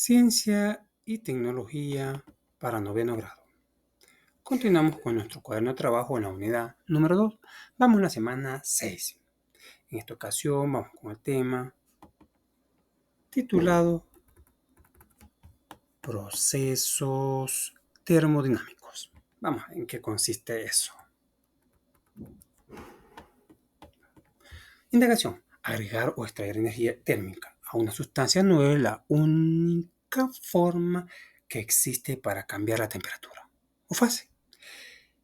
Ciencia y tecnología para noveno grado. Continuamos con nuestro cuaderno de trabajo en la unidad número 2. Vamos a la semana 6. En esta ocasión vamos con el tema titulado Procesos termodinámicos. Vamos a ver en qué consiste eso. Indagación. Agregar o extraer energía térmica a una sustancia nueva es la única forma que existe para cambiar la temperatura. O fase.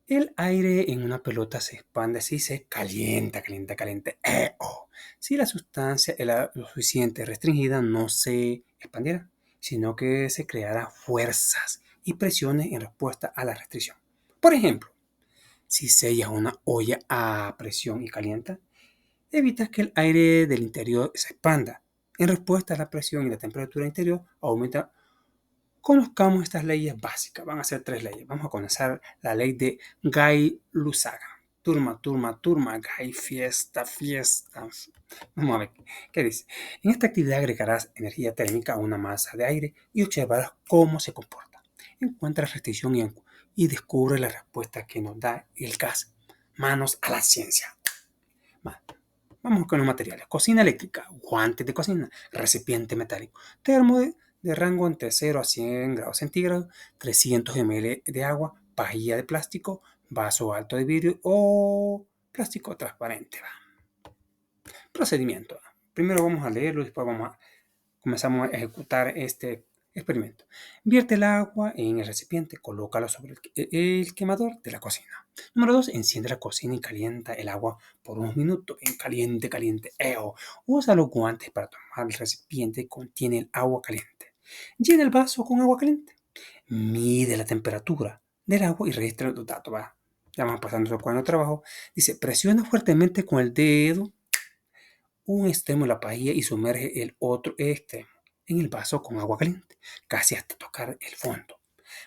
El aire en una pelota se expande si se calienta. Si la sustancia era lo suficiente restringida, no se expandiera, sino que se creará fuerzas y presiones en respuesta a la restricción. Por ejemplo, si sellas una olla a presión y calienta, evitas que el aire del interior se expanda. En respuesta a la presión y la temperatura interior aumenta. Conozcamos estas leyes básicas. Van a ser 3 leyes. Vamos a comenzar la ley de Gay-Lussaga. Turma, Gay, fiesta. Vamos a ver qué dice. En esta actividad agregarás energía térmica a una masa de aire y observarás cómo se comporta. Encuentra restricción y descubre la respuesta que nos da el gas. Manos a la ciencia. Vamos con los materiales. Cocina eléctrica, guantes de cocina, recipiente metálico, termo de rango entre 0 a 100 grados centígrados, 300 ml de agua, pajilla de plástico, vaso alto de vidrio o plástico transparente. Procedimiento. Primero vamos a leerlo y después comenzamos a ejecutar este experimento. Vierte el agua en el recipiente, colócalo sobre el quemador de la cocina. Número 2. Enciende la cocina y calienta el agua por unos minutos en caliente. Usa los guantes para tomar el recipiente que contiene el agua caliente. Llena el vaso con agua caliente. Mide la temperatura del agua y registra los datos. Ya vamos pasando a nuestro cuadro de trabajo. Dice, presiona fuertemente con el dedo un extremo de la pajilla y sumerge el otro extremo en el vaso con agua caliente, casi hasta tocar el fondo.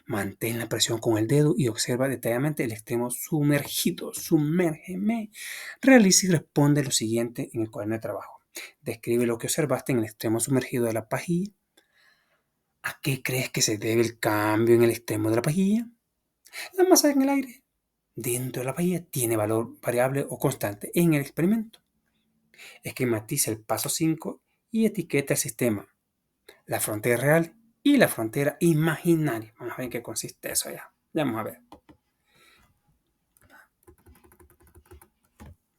Mantén la presión con el dedo y observa detalladamente el extremo sumergido. Sumérgeme. Realiza y responde lo siguiente en el cuaderno de trabajo. Describe lo que observaste en el extremo sumergido de la pajilla. ¿A qué crees que se debe el cambio en el extremo de la pajilla? La masa en el aire dentro de la pajilla tiene valor variable o constante en el experimento. Esquematiza el paso 5 y etiqueta el sistema, la frontera real y la frontera imaginaria. Vamos a ver en qué consiste eso ya. Vamos a ver.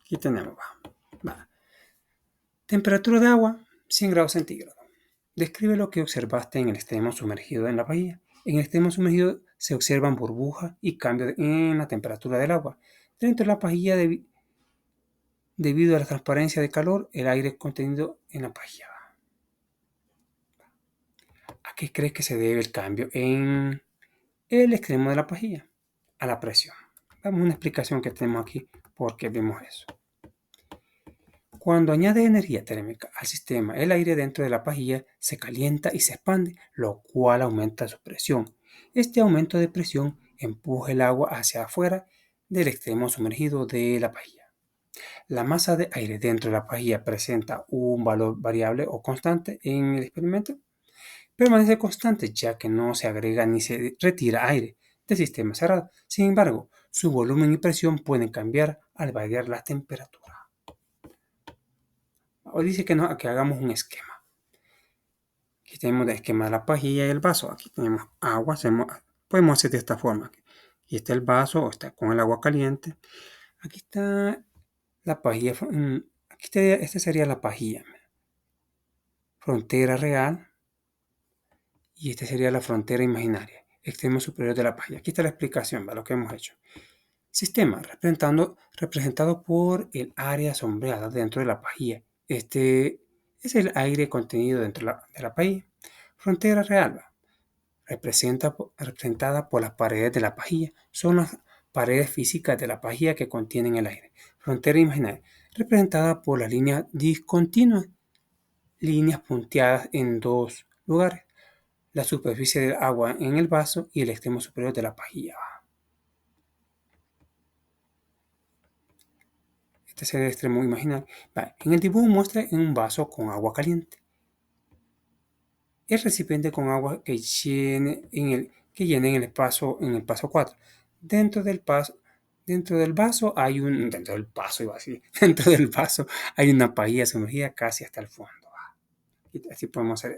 Aquí tenemos. Va. Temperatura de agua, 100 grados centígrados. Describe lo que observaste en el extremo sumergido en la bahía. En el extremo sumergido se observan burbujas y cambios en la temperatura del agua. Dentro de la pajilla, debido a la transparencia de calor, el aire contenido en la pajilla. ¿A qué crees que se debe el cambio en el extremo de la pajilla? A la presión. Damos una explicación que tenemos aquí porque vemos eso. Cuando añade energía térmica al sistema, el aire dentro de la pajilla se calienta y se expande, lo cual aumenta su presión. Este aumento de presión empuja el agua hacia afuera del extremo sumergido de la pajilla. La masa de aire dentro de la pajilla presenta un valor variable o constante en el experimento. Permanece constante ya que no se agrega ni se retira aire del sistema cerrado. Sin embargo, su volumen y presión pueden cambiar al variar la temperatura. O dice que hagamos un esquema. Aquí tenemos el esquema de la pajilla y el vaso. Aquí tenemos agua. Podemos hacer de esta forma. Aquí está el vaso, está con el agua caliente. Aquí está la pajilla. Esta sería la pajilla. Frontera real. Y esta sería la frontera imaginaria. Extremo superior de la pajilla. Aquí está la explicación de lo que hemos hecho. Sistema representado por el área sombreada dentro de la pajilla. Este es el aire contenido dentro de la pajilla. Frontera real, representada por las paredes de la pajilla. Son las paredes físicas de la pajilla que contienen el aire. Frontera imaginaria, representada por las líneas discontinuas, líneas punteadas en dos lugares. La superficie del agua en el vaso y el extremo superior de la pajilla. Este sería el extremo imaginario. En el dibujo muestra en un vaso con agua caliente. el recipiente con agua que llene en el paso 4. Dentro del paso, dentro del vaso hay una pajilla sumergida casi hasta el fondo. Y así podemos hacer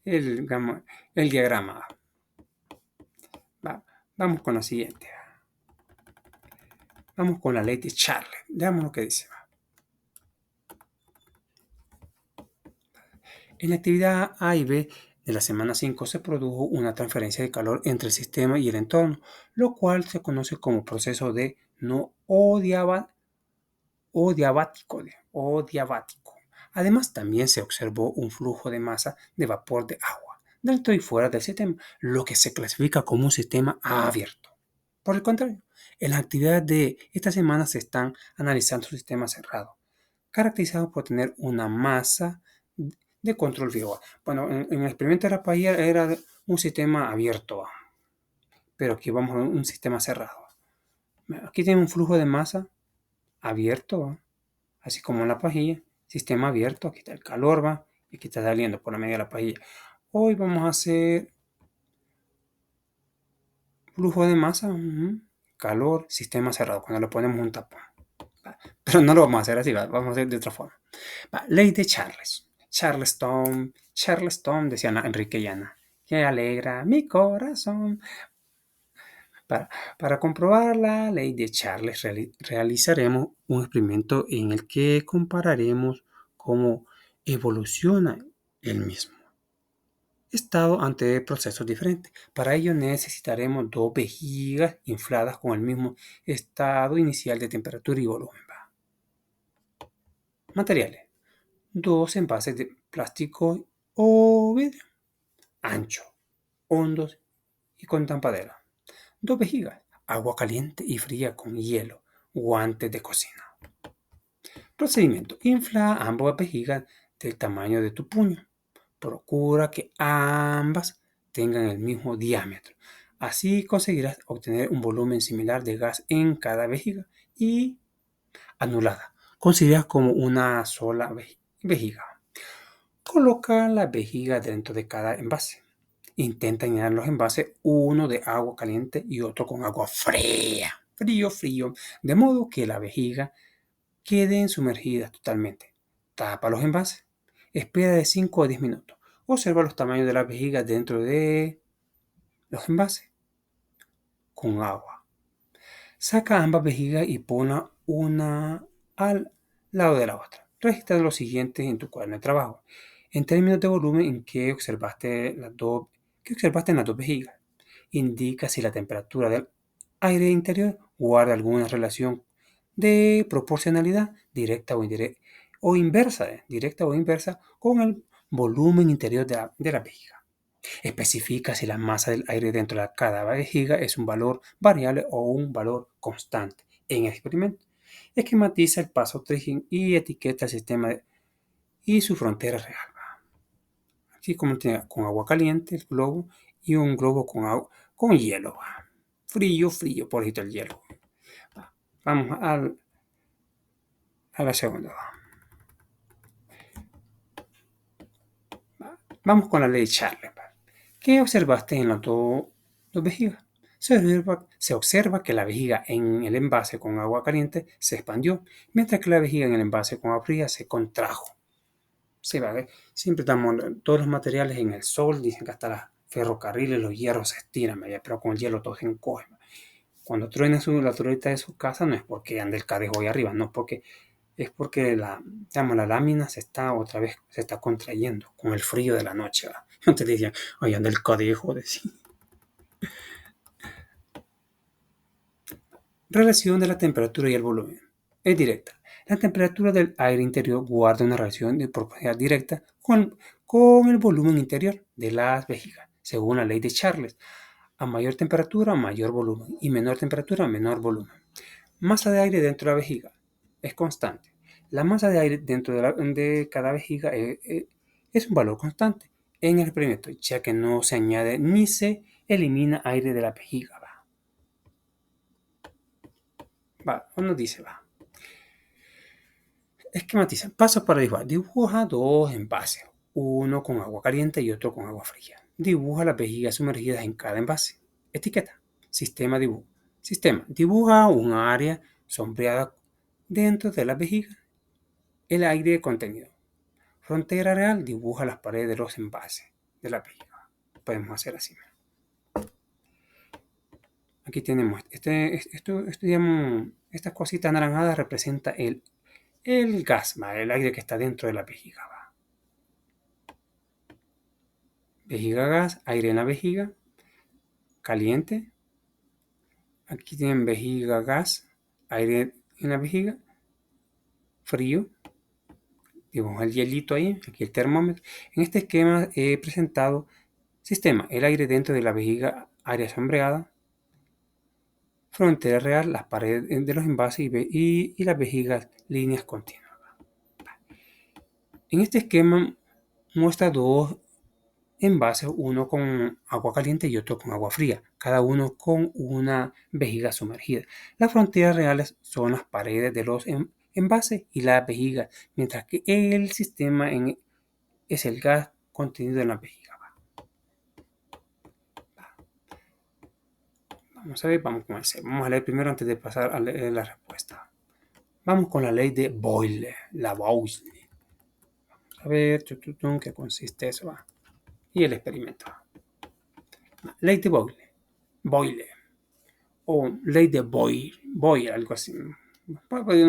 el diagrama. Va, vamos con lo siguiente. Vamos con la ley de Charles. Veamos lo que dice. En la actividad A y B de la semana 5 se produjo una transferencia de calor entre el sistema y el entorno, lo cual se conoce como proceso de no diabático. Además, también se observó un flujo de masa de vapor de agua dentro y fuera del sistema, lo que se clasifica como un sistema abierto. Por el contrario, en las actividades de esta semana se están analizando un sistema cerrado, caracterizado por tener una masa de control fijo. Bueno, en el experimento de la paella era un sistema abierto, pero aquí vamos a un sistema cerrado. Aquí tiene un flujo de masa abierto, así como en la pajilla, sistema abierto, aquí está el calor, va, y aquí está saliendo por la media de la pajilla. Hoy vamos a hacer flujo de masa, calor, sistema cerrado, cuando le ponemos un tapón. Pero no lo vamos a hacer así, vamos a hacer de otra forma. Ley de Charles. Charleston, decía Enrique y Ana, que alegra mi corazón. Para comprobar la ley de Charles realizaremos un experimento en el que compararemos cómo evoluciona el mismo estado ante procesos diferentes. Para ello necesitaremos dos vejigas infladas con el mismo estado inicial de temperatura y volumen. Materiales: dos envases de plástico o vidrio, ancho, hondos y con tampadera. Dos vejigas, agua caliente y fría con hielo, guantes de cocina. Procedimiento: infla ambas vejigas del tamaño de tu puño. Procura que ambas tengan el mismo diámetro. Así conseguirás obtener un volumen similar de gas en cada vejiga y anulada. Considera como una sola vejiga. Coloca la vejiga dentro de cada envase. Intenta llenar los envases, uno de agua caliente y otro con agua fría, frío, de modo que la vejiga queden sumergidas totalmente. Tapa los envases. Espera de 5 a 10 minutos. Observa los tamaños de las vejigas dentro de los envases con agua. Saca ambas vejigas y ponla una al lado de la otra. Registra lo siguiente en tu cuaderno de trabajo. En términos de volumen, ¿en qué observaste en las dos vejigas? Indica si la temperatura del aire interior guarda alguna relación de proporcionalidad directa o inversa, con el volumen interior de la vejiga. Especifica si la masa del aire dentro de cada vejiga es un valor variable o un valor constante en el experimento. Esquematiza el paso 3 y etiqueta el sistema y su frontera real. Así como tiene con agua caliente el globo y un globo con hielo. Frío, por ejemplo el hielo. Vamos a la segunda. Vamos con la ley de Charles. ¿Qué observaste en las dos vejigas? Se observa que la vejiga en el envase con agua caliente se expandió, mientras que la vejiga en el envase con agua fría se contrajo. Sí, ¿vale? Siempre estamos todos los materiales en el sol, dicen que hasta los ferrocarriles, los hierros se estiran, ¿vale? Pero con el hielo todo se encoge. Cuando truena la turita de su casa no es porque ande el cadejo ahí arriba, no, es porque la lámina otra vez se está contrayendo con el frío de la noche. ¿Va? Entonces decían, ahí anda el cadejo, decía. Relación de la temperatura y el volumen. Es directa. La temperatura del aire interior guarda una relación de proporcionalidad directa con el volumen interior de las vejigas, según la ley de Charles. A mayor temperatura, mayor volumen, y menor temperatura, menor volumen. Masa de aire dentro de la vejiga es constante. La masa de aire dentro de cada vejiga es un valor constante en el experimento, ya que no se añade ni se elimina aire de la vejiga. Nos dice, esquematiza. Paso para dibujar. Dibuja dos envases. uno con agua caliente y otro con agua fría. Dibuja las vejigas sumergidas en cada envase. Etiqueta. Sistema dibujo. Sistema. Dibuja un área sombreada dentro de la vejiga. El aire contenido. Frontera real. Dibuja las paredes de los envases de la vejiga. Podemos hacer así. Aquí tenemos, estas cositas anaranjadas representa el gas, el aire que está dentro de la vejiga. Vejiga gas, aire en la vejiga, caliente. Aquí tienen vejiga gas, aire en la vejiga, frío. Dibujo el hielito ahí, aquí el termómetro. En este esquema he presentado sistema, el aire dentro de la vejiga, área sombreada, frontera real, las paredes de los envases y las vejigas, líneas continuas. En este esquema muestra dos envases, uno con agua caliente y otro con agua fría, cada uno con una vejiga sumergida. Las fronteras reales son las paredes de los envases y las vejigas, mientras que el sistema es el gas contenido en la vejiga. Vamos a ver, vamos a leer primero antes de pasar a leer la respuesta. Vamos con la ley de Boyle, la Boyle. Vamos a ver qué consiste eso. Y el experimento. Ley de Boyle. Boyle. O ley de Boyle, algo así. No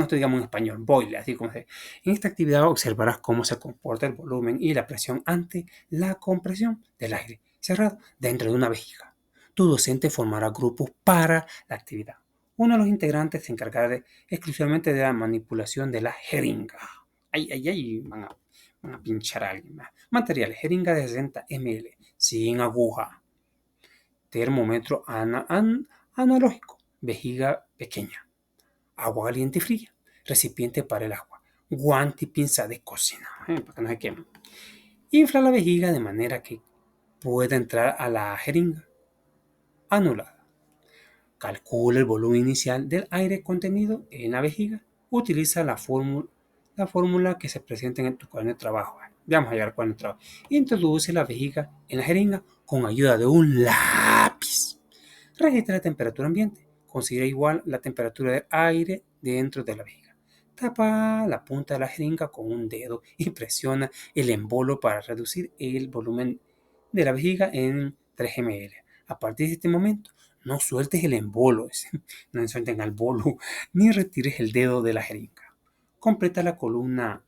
estoy digamos en español, Boyle, así como se. En esta actividad observarás cómo se comporta el volumen y la presión ante la compresión del aire cerrado dentro de una vejiga. Tu docente formará grupos para la actividad. Uno de los integrantes se encargará exclusivamente de la manipulación de la jeringa. Ay, van a pinchar a alguien más. Material, jeringa de 60 ml, sin aguja. Termómetro analógico, vejiga pequeña, agua caliente y fría, recipiente para el agua, guante y pinza de cocina, para que no se quemen. Infla la vejiga de manera que pueda entrar a la jeringa. Anulada. Calcula el volumen inicial del aire contenido en la vejiga. Utiliza la fórmula que se presenta en tu cuaderno de trabajo. Vamos a llegar al cuaderno de trabajo. Introduce la vejiga en la jeringa con ayuda de un lápiz. Registra la temperatura ambiente. Considera igual la temperatura del aire dentro de la vejiga. Tapa la punta de la jeringa con un dedo y presiona el embolo para reducir el volumen de la vejiga en 3 ml. A partir de este momento, no sueltes el embolo, no suelten el bolo, ni retires el dedo de la jeringa. Completa la columna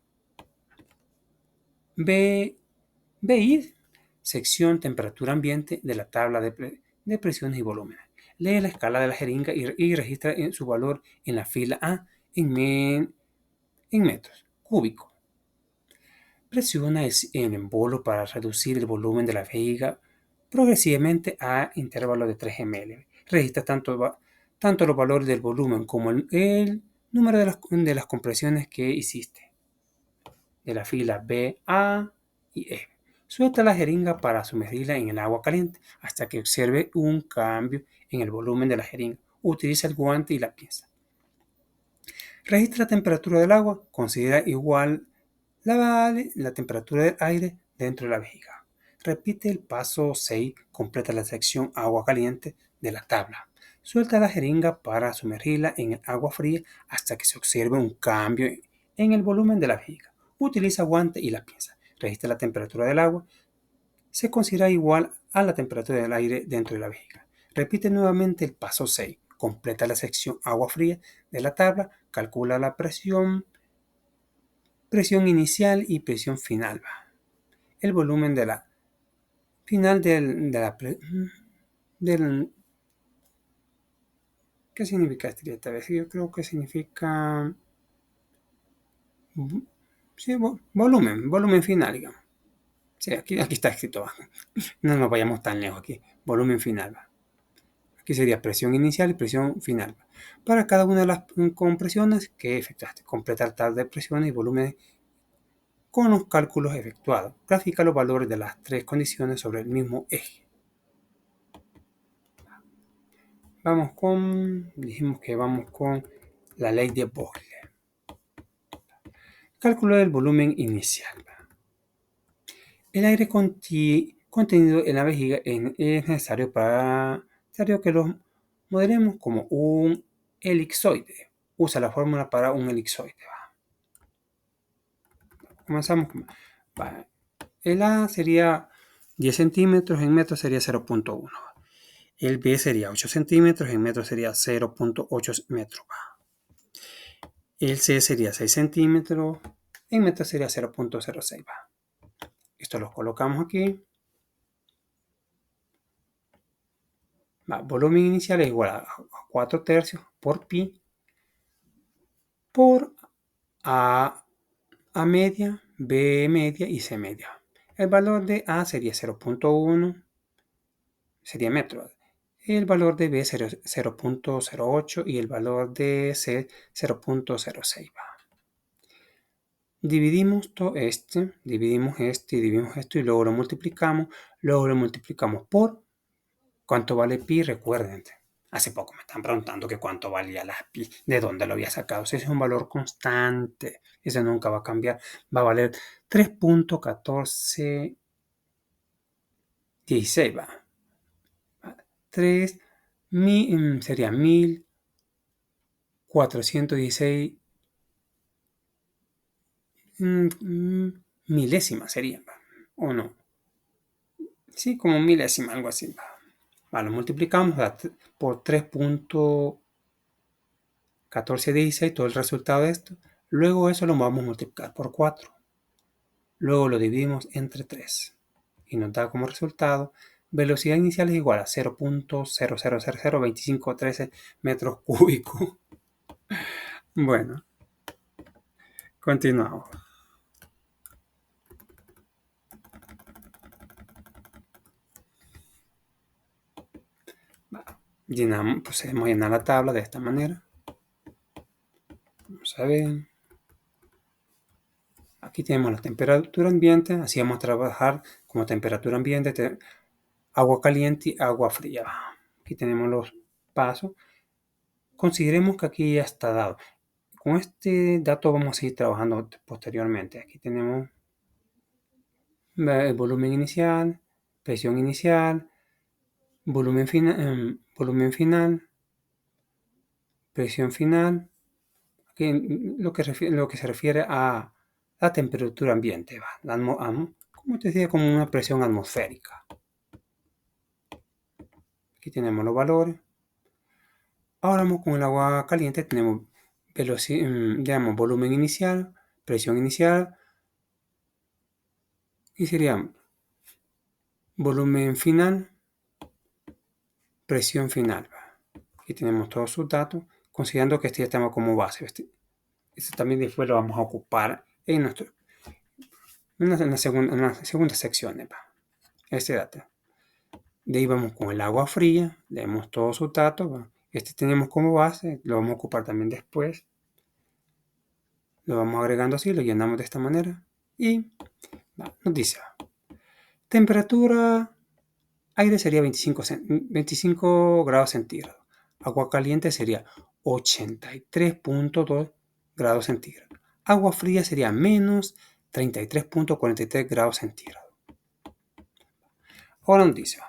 BI, sección temperatura ambiente de la tabla de presiones y volúmenes. Lee la escala de la jeringa y registra su valor en la fila A en metros cúbicos. Presiona el embolo para reducir el volumen de la vejiga progresivamente a intervalos de 3 ml. Registra tanto los valores del volumen como el número de las compresiones que hiciste de la fila B, A y E. Suelta la jeringa para sumergirla en el agua caliente hasta que observe un cambio en el volumen de la jeringa. Utiliza el guante y la pinza. Registra la temperatura del agua. Considera igual la temperatura del aire dentro de la vejiga. Repite el paso 6. Completa la sección agua caliente de la tabla. Suelta la jeringa para sumergirla en el agua fría hasta que se observe un cambio en el volumen de la vejiga. Utiliza guante y la pinza. Registra la temperatura del agua. Se considera igual a la temperatura del aire dentro de la vejiga. Repite nuevamente el paso 6. Completa la sección agua fría de la tabla. Calcula la presión inicial y presión final. El volumen de la final ¿qué significa esta vez? Yo creo que significa sí, volumen final, digamos. Sí, aquí está escrito. No nos vayamos tan lejos aquí. Volumen final. Aquí sería presión inicial y presión final. Para cada una de las compresiones que efectuaste, completar tal de presiones y volúmenes con los cálculos efectuados. Grafica los valores de las tres condiciones sobre el mismo eje. Dijimos que vamos con la ley de Boyle. Cálculo del volumen inicial. El aire contenido en la vejiga es necesario que lo modelemos como un elipsoide. Usa la fórmula para un elipsoide. Comenzamos con... El A sería 10 centímetros, en metros sería 0.1. El B sería 8 centímetros, en metros sería 0.8 metros. El C sería 6 centímetros, en metros sería 0.06. Esto lo colocamos aquí. Volumen inicial es igual a 4 tercios por pi por A media, B media y C media. El valor de A sería 0.1, sería metro. El valor de B sería 0.08 y el valor de C 0.06. Dividimos dividimos esto y luego lo multiplicamos. Luego lo multiplicamos por ¿cuánto vale pi? Recuerden, hace poco me están preguntando que cuánto valía la pi, de dónde lo había sacado. Ese es un valor constante, ese nunca va a cambiar. Va a valer 3.1416, va. 3 sería 1416 milésimas sería, o no. Sí, como milésima, algo así. Lo multiplicamos por 3.1416, todo el resultado de esto. Luego eso lo vamos a multiplicar por 4. Luego lo dividimos entre 3. Y nos da como resultado velocidad inicial es igual a 0.0002513 metros cúbicos. Bueno, continuamos. Procedemos a llenar la tabla de esta manera. Vamos a ver. Aquí tenemos la temperatura ambiente. Así vamos a trabajar como temperatura ambiente, agua caliente y agua fría. Aquí tenemos los pasos. Consideremos que aquí ya está dado. Con este dato vamos a seguir trabajando posteriormente. Aquí tenemos el volumen inicial, presión inicial, volumen final, presión final. Aquí lo que se refiere a la temperatura ambiente, como te decía, como una presión atmosférica. Aquí tenemos los valores. Ahora vamos con el agua caliente, tenemos volumen inicial, presión inicial, y sería volumen final, presión final. Aquí tenemos todos sus datos, considerando que este ya tenemos como base. Este también después lo vamos a ocupar en la segunda sección. Este dato. De ahí vamos con el agua fría, leemos todos sus datos. Este tenemos como base, lo vamos a ocupar también después. Lo vamos agregando así, lo llenamos de esta manera. Y nos dice, temperatura aire sería 25 grados centígrados. Agua caliente sería 83.2 grados centígrados. Agua fría sería menos 33.43 grados centígrados. Ahora nos dice,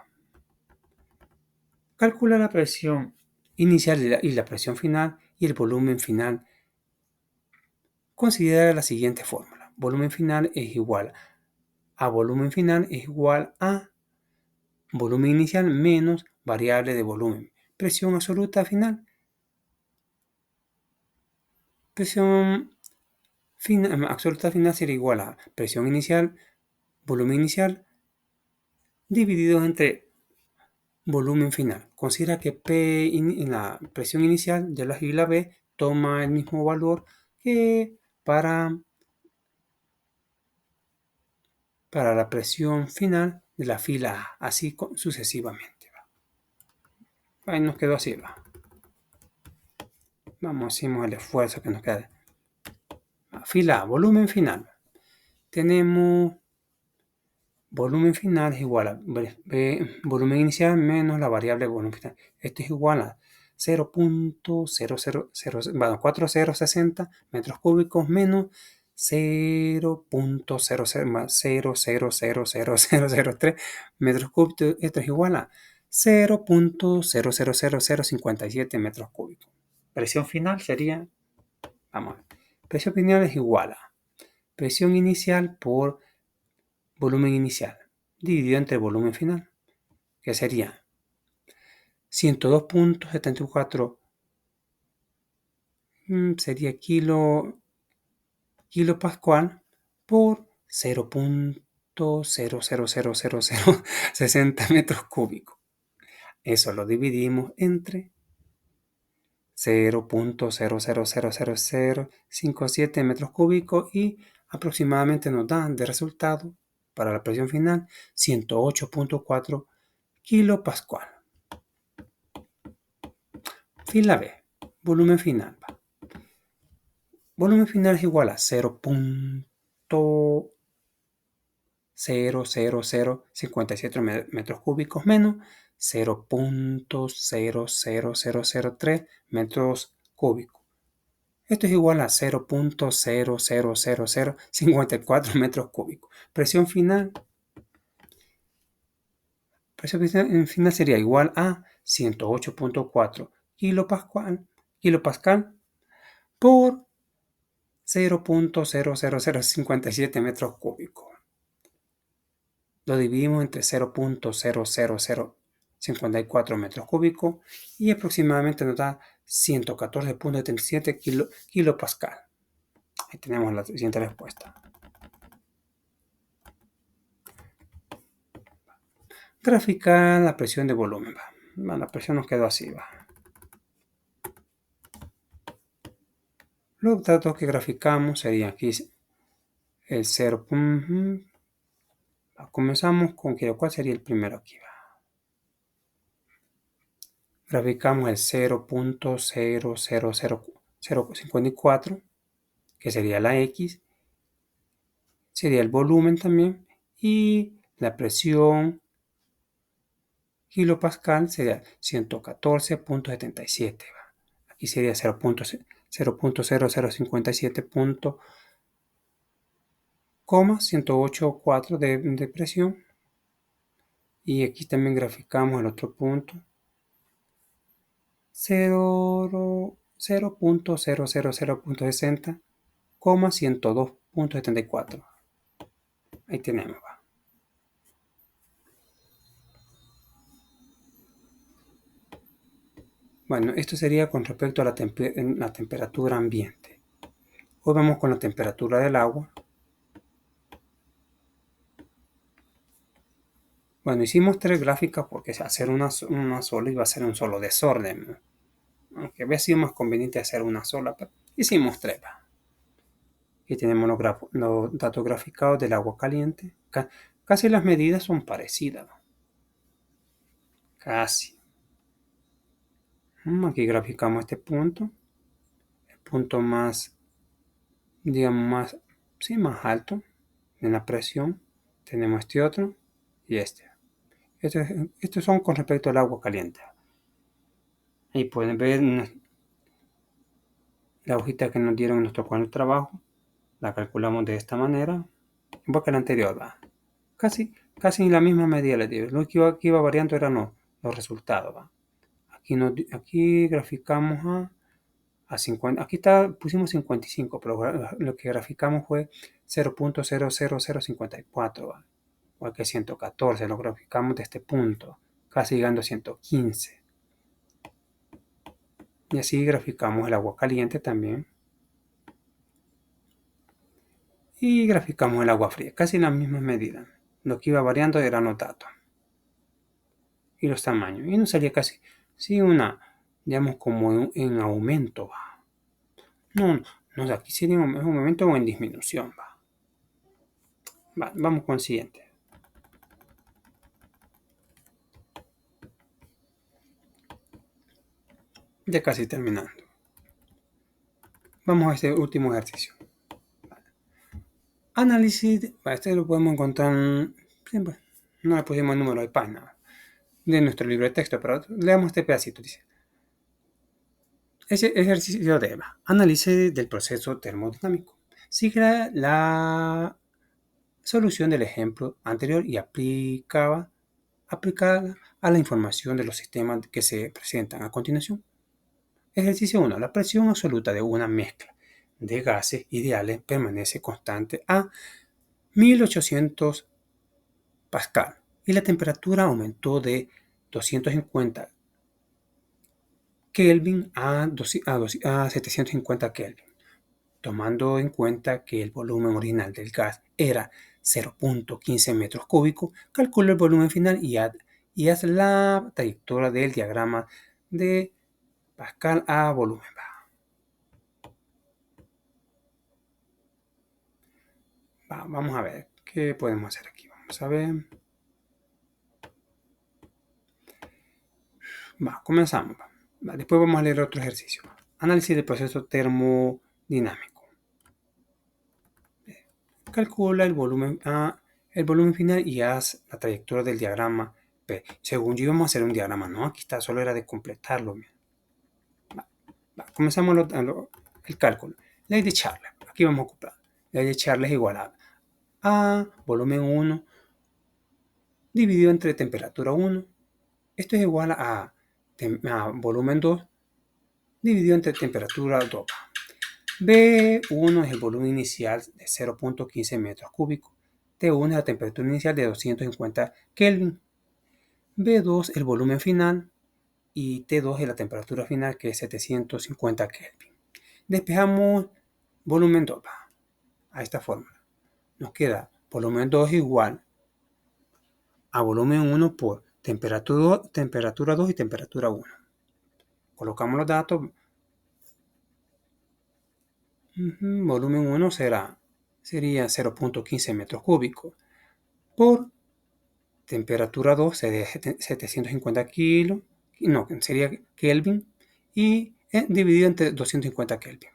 calcula la presión inicial y la presión final y el volumen final. Considera la siguiente fórmula. Volumen final es igual a volumen final es igual a volumen inicial menos variable de volumen. Presión absoluta final. Presión absoluta final sería igual a presión inicial, volumen inicial, dividido entre volumen final. Considera que P en la presión inicial de la fila B toma el mismo valor que para la presión final de la fila A, así sucesivamente. Ahí nos quedó así. Vamos, hicimos el esfuerzo que nos queda. Fila A, volumen final. Tenemos volumen final es igual a volumen inicial menos la variable volumen final. Esto es igual a 0.4060 metros cúbicos menos 0.00 más 0.000003 metros cúbicos. Esto es igual a 0.000057 metros cúbicos. Presión final sería, vamos a ver, presión final es igual a presión inicial por volumen inicial dividido entre volumen final, que sería 102.74 sería kilopascual por 0.000060 metros cúbicos. Eso lo dividimos entre 0.000057 metros cúbicos y aproximadamente nos da de resultado para la presión final 108.4 kilopascual. Fila B, volumen final. Volumen final es igual a 0.00057 metros cúbicos menos 0.00003 metros cúbicos. Esto es igual a 0.00054 metros cúbicos. Presión final sería igual a 108.4 kilopascal por 0.00057 metros cúbicos. Lo dividimos entre 0.00054 metros cúbicos y aproximadamente nos da 114.77 kilopascal. Ahí tenemos la siguiente respuesta. Graficar la presión de volumen. La presión nos quedó así. Los datos que graficamos serían aquí el 0. Comenzamos con ¿cuál sería el primero aquí? Graficamos el 0.00054, que sería la X, sería el volumen también, y la presión kilopascal sería 114.77. Aquí sería 0.0057.108.4 de presión. Y aquí también graficamos el otro punto. 0.000.60, 102.74. Ahí tenemos. Bueno, esto sería con respecto a la temperatura ambiente. Hoy vamos con la temperatura del agua. Bueno, hicimos 3 gráficas porque hacer una sola iba a ser un solo desorden. Aunque había sido más conveniente hacer una sola, pero hicimos 3. Aquí tenemos los datos graficados del agua caliente. Casi las medidas son parecidas. Casi. Aquí graficamos este punto. El punto más, digamos, más alto en la presión. Tenemos este otro y este. Estos son con respecto al agua caliente. Ahí pueden ver la hojita que nos dieron en nuestro cuadro de trabajo. La calculamos de esta manera. Igual que la anterior, va. Casi la misma medida les digo. Lo que iba variando eran los resultados, va. Aquí graficamos a 50. Aquí pusimos 55, pero lo que graficamos fue 0.00054, ¿va? Igual que 114, lo graficamos de este punto, casi llegando a 115. Y así graficamos el agua caliente también. Y graficamos el agua fría, casi en las mismas medidas. Lo que iba variando eran los datos y los tamaños. Y nos salía casi, sí, digamos, como en aumento, va. No, aquí sería un aumento o en disminución, va. Vamos con el siguiente. Ya casi terminando. Vamos a este último ejercicio. Análisis, este lo podemos encontrar, no le pusimos el número de página de nuestro libro de texto, pero leamos este pedacito. Dice: ese ejercicio de análisis del proceso termodinámico. Sigue la solución del ejemplo anterior y aplicada a la información de los sistemas que se presentan a continuación. Ejercicio 1. La presión absoluta de una mezcla de gases ideales permanece constante a 1800 pascal y la temperatura aumentó de 250 Kelvin a 750 Kelvin. Tomando en cuenta que el volumen original del gas era 0.15 metros cúbicos, calcula el volumen final y haz la trayectoria del diagrama de Pascal a volumen. Vamos a ver qué podemos hacer aquí. Vamos a ver. Comenzamos. Después vamos a leer otro ejercicio. Análisis del proceso termodinámico. Calcula el volumen final y haz la trayectoria del diagrama P. Según yo íbamos a hacer un diagrama, no, aquí está, solo era de completarlo. Comenzamos el cálculo. Ley de Charles. Aquí vamos a ocupar. Ley de Charles es igual a volumen 1 dividido entre temperatura 1. Esto es igual a volumen 2 dividido entre temperatura 2. B1 es el volumen inicial de 0.15 metros cúbicos. T1 es la temperatura inicial de 250 Kelvin. B2 es el volumen final y T2 es la temperatura final que es 750 Kelvin. Despejamos volumen 2 a esta fórmula. Nos queda volumen 2 igual a volumen 1 por temperatura 2 y temperatura 1. Colocamos los datos. Volumen 1 sería 0.15 metros cúbicos por temperatura 2 sería 750 kilos, no, sería Kelvin y dividido entre 250 Kelvin.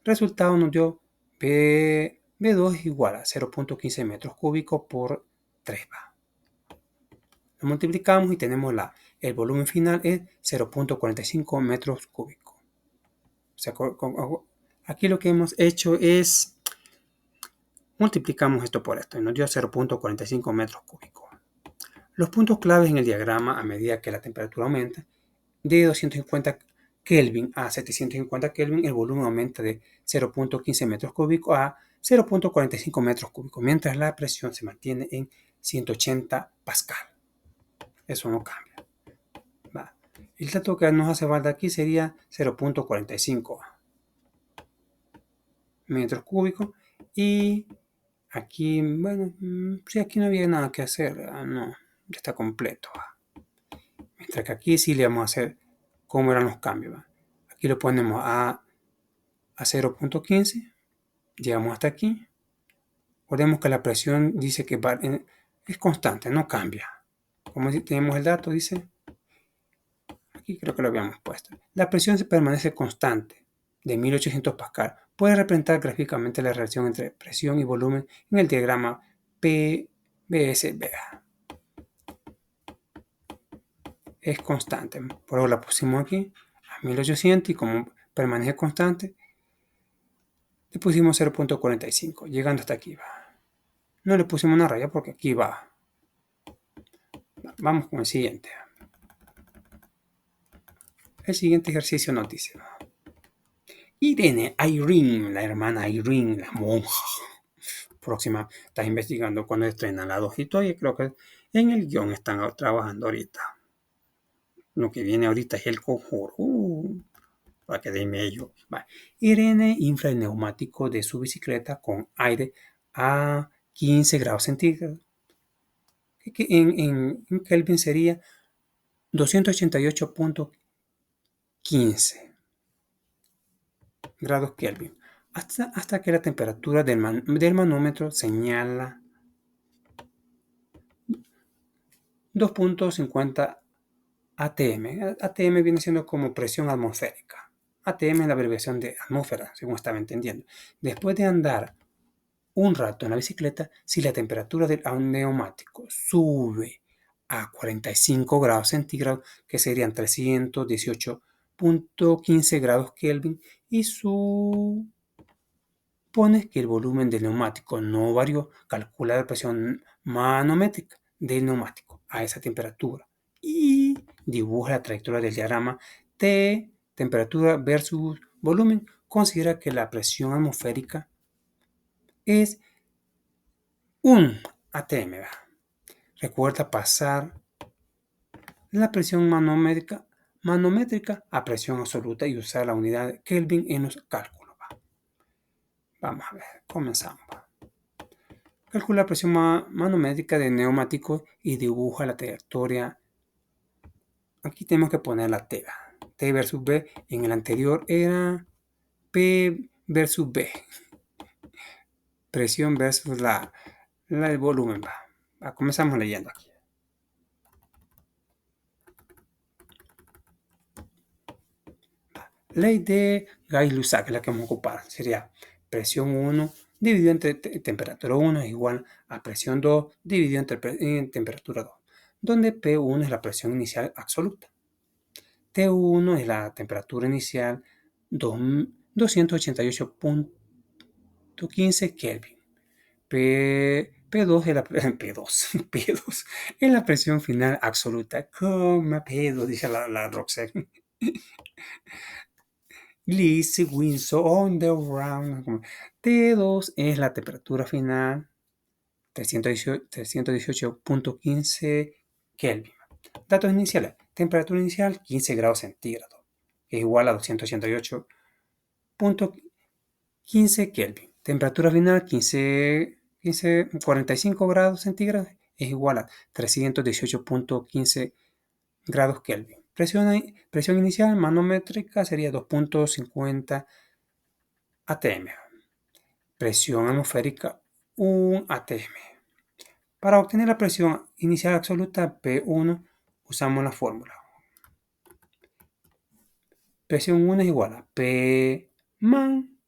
Resultado nos dio B2 es igual a 0.15 metros cúbicos por 3. Lo multiplicamos y tenemos el volumen final es 0.45 metros cúbicos. O sea, aquí lo que hemos hecho es multiplicamos esto por esto y nos dio 0.45 metros cúbicos. Los puntos claves en el diagrama a medida que la temperatura aumenta de 250 Kelvin a 750 Kelvin, el volumen aumenta de 0.15 metros cúbicos a 0.45 metros cúbicos, mientras la presión se mantiene en 180 pascal. Eso no cambia. El dato que nos hace falta aquí sería 0.45 metros cúbicos y aquí, bueno, si aquí no había nada que hacer, no, ya está completo. Mientras que aquí sí le vamos a hacer cómo eran los cambios. Aquí lo ponemos a 0.15, llegamos hasta aquí. Recordemos que la presión dice que es constante, no cambia. Como tenemos el dato, dice, aquí creo que lo habíamos puesto. La presión se permanece constante de 1800 pascal. Puede representar gráficamente la relación entre presión y volumen en el diagrama PBSB. Es constante. Por eso la pusimos aquí a 1800 y como permanece constante, le pusimos 0.45, llegando hasta aquí. No le pusimos una raya porque aquí va. Vamos con el siguiente. El siguiente ejercicio nos dice: Irene, la hermana Irene, la monja próxima, está investigando cuando estrenan la 2 y creo que en el guión están trabajando ahorita. Lo que viene ahorita es el conjuro. Para que de medio. Irene infla el neumático de su bicicleta con aire a 15 grados centígrados. Que en Kelvin sería 288.15 grados Kelvin. Hasta que la temperatura del manómetro señala 2.50 ATM. ATM viene siendo como presión atmosférica. ATM es la abreviación de atmósfera, según estaba entendiendo. Después de andar un rato en la bicicleta, si la temperatura del neumático sube a 45 grados centígrados, que serían 318.15 grados Kelvin, y su Pones que el volumen del neumático no varió, calcula la presión manométrica del neumático a esa temperatura y dibuja la trayectoria del diagrama T, temperatura versus volumen. Considera que la presión atmosférica es un atm. Recuerda pasar la presión manométrica a presión absoluta y usar la unidad de Kelvin en los cálculos. Vamos a ver, comenzamos. Calcula la presión manométrica del neumático y dibuja la trayectoria. Aquí tenemos que poner la T. T versus B. En el anterior era P versus B. Presión versus el volumen. Comenzamos leyendo aquí. Ley de Gay-Lussac es la que vamos a ocupar. Sería presión 1 dividido entre temperatura 1 es igual a presión 2 dividido entre temperatura 2, donde P1 es la presión inicial absoluta. T1 es la temperatura inicial 288.15 Kelvin. P2 es la P2 es la presión final absoluta. Coma P2, dice la Roxette. Lizzie Winsor on the round. T2 es la temperatura final 318.15 Kelvin. Datos iniciales. Temperatura inicial 15 grados centígrados. Es igual a 288.15 Kelvin. Temperatura final 45 grados centígrados. Es igual a 318.15 grados Kelvin. Presión inicial manométrica sería 2.50 atm. Presión atmosférica 1 atm. Para obtener la presión inicial absoluta P1 usamos la fórmula. Presión 1 es igual a P man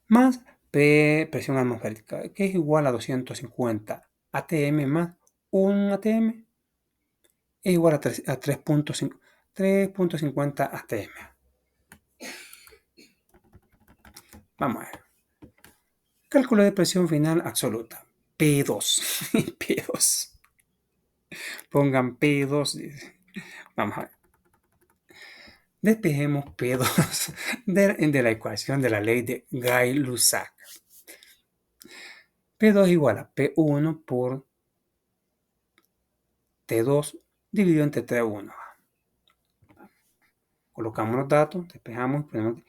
más P presión atmosférica, que es igual a 250 atm más 1 atm es igual a 3.50 atm. Vamos a ver. Cálculo de presión final absoluta. P2. P2. Pongan P2. Vamos a ver. Despejemos P2 de la ecuación de la ley de Gay-Lussac. P2 igual a P1 por T2 dividido entre T1. Colocamos los datos, despejamos, ponemos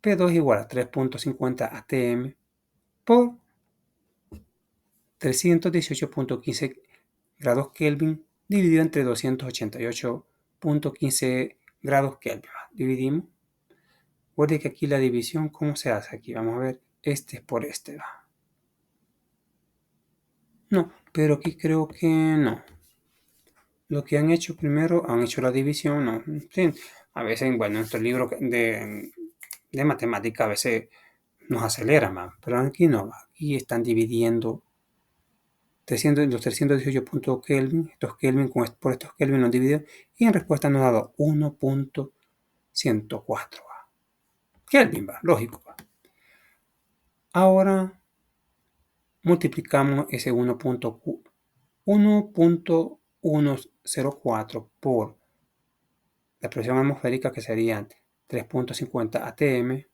P2 igual a 3.50 atm por 318.15 grados Kelvin dividido entre 288.15 grados Kelvin. Dividimos. Recuerde que aquí la división, ¿cómo se hace? Aquí vamos a ver, este es por este. No, pero aquí creo que no. Lo que han hecho primero, han hecho la división, no. Sí, a veces, bueno, nuestro libro de matemática a veces nos acelera más, pero aquí no. Aquí están dividiendo los 318 puntos Kelvin, estos Kelvin por estos Kelvin los dividen y en respuesta nos ha dado 1.104 Kelvin, lógico. Ahora multiplicamos ese 1.104 por la presión atmosférica, que serían 3.50 atm.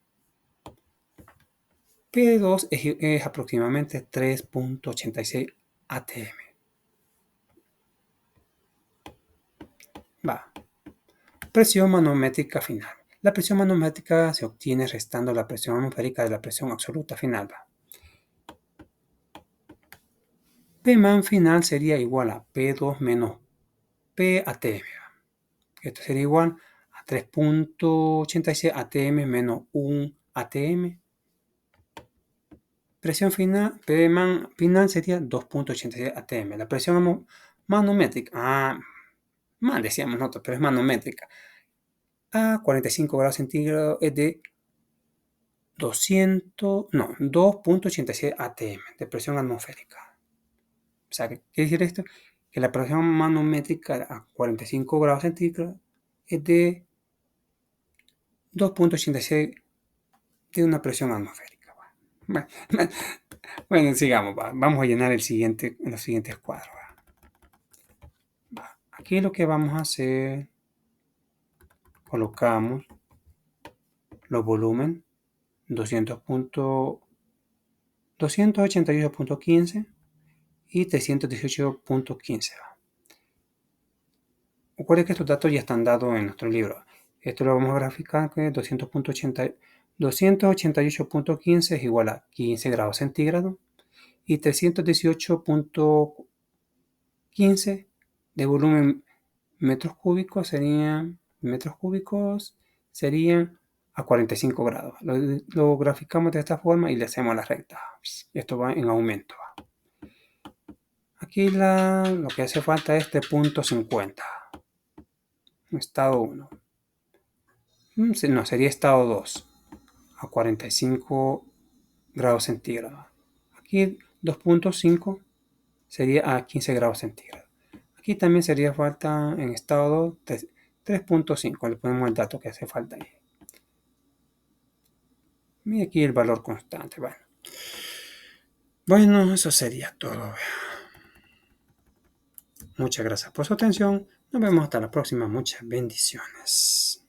P2 es aproximadamente 3.86 atm. Presión manométrica final. La presión manométrica se obtiene restando la presión atmosférica de la presión absoluta final. Pman final sería igual a P2 menos P atm. Esto sería igual a 3.86 atm menos 1 atm. Presión final, Pman final sería 2.86 atm. La presión manométrica, decíamos nosotros, pero es manométrica, a 45 grados centígrados es de 2.86 atm de presión atmosférica. O sea, ¿qué quiere decir esto? Que la presión manométrica a 45 grados centígrados es de 2.86 de una presión atmosférica. Bueno, sigamos. Vamos a llenar los siguientes cuadros. Aquí lo que vamos a hacer, colocamos los volúmenes 288.15 y 318.15. Recuerden que estos datos ya están dados en nuestro libro. Esto lo vamos a graficar que 288.15 es igual a 15 grados centígrados y 318.15 de volumen metros cúbicos serían a 45 grados. Lo graficamos de esta forma y le hacemos la recta. Esto va en aumento. Aquí lo que hace falta es 3.50. Estado 1. No, sería estado 2 a 45 grados centígrados. Aquí 2.5 sería a 15 grados centígrados. Aquí también sería falta en estado 2 3.5. Le ponemos el dato que hace falta ahí. Y aquí el valor constante. Bueno, eso sería todo. Muchas gracias por su atención. Nos vemos hasta la próxima. Muchas bendiciones.